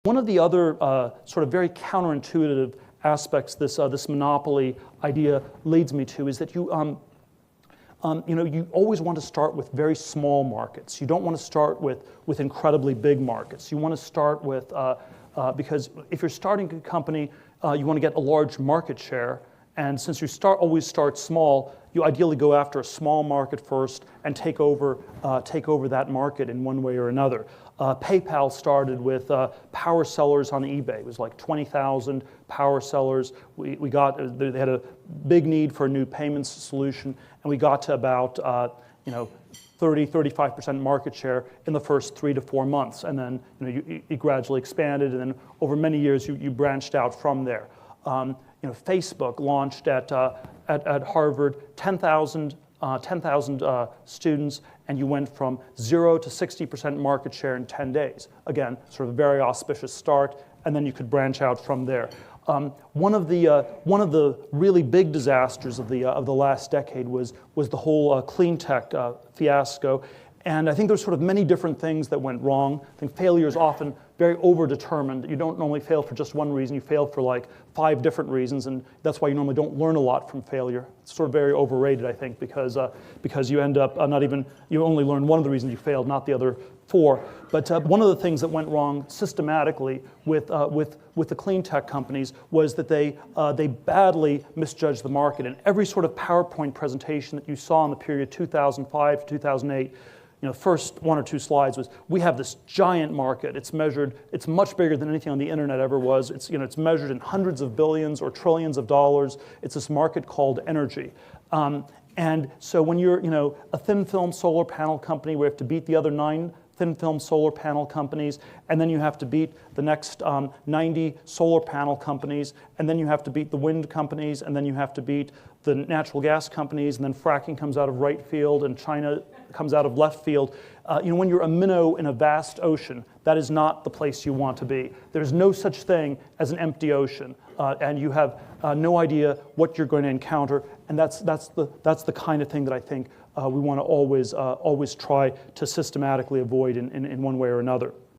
One of the other sort of very counterintuitive aspects this monopoly idea leads me to is that you always want to start with very small markets. You don't want to start with incredibly big markets. You want to start with, because if you're starting a company, you want to get a large market share. And since you always start small, you ideally go after a small market first and take over that market in one way or another. PayPal started with power sellers on eBay. It was like 20,000 power sellers. They had a big need for a new payments solution, and we got to about 30-35% market share in the first 3 to 4 months, and then you gradually expanded, and then over many years you branched out from there. Facebook launched at Harvard, 10,000 students, and you went from 0 to 60% market share in 10 days. Again, sort of a very auspicious start, and then you could branch out from there. One of the really big disasters of the last decade was the whole clean tech fiasco. And I think there's sort of many different things that went wrong. I think failure is often very over-determined. You don't normally fail for just one reason. You fail for like 5 different reasons, and that's why you normally don't learn a lot from failure. It's sort of very overrated, I think, because you end up you only learn one of the reasons you failed, not the other 4. But one of the things that went wrong systematically with the clean tech companies was that they badly misjudged the market. And every sort of PowerPoint presentation that you saw in the period 2005 to 2008, first 1 or 2 slides was, we have this giant market. It's measured, it's much bigger than anything on the internet ever was. It's measured in hundreds of billions or trillions of dollars. It's this market called energy. And so when you're a thin film solar panel company, we have to beat the other 9 thin film solar panel companies, and then you have to beat the next 90 solar panel companies, and then you have to beat the wind companies, and then you have to beat the natural gas companies, and then fracking comes out of right field, and China comes out of left field. When you're a minnow in a vast ocean, that is not the place you want to be. There's no such thing as an empty ocean, and you have no idea what you're going to encounter, and that's the kind of thing that I think we want to always try to systematically avoid in one way or another.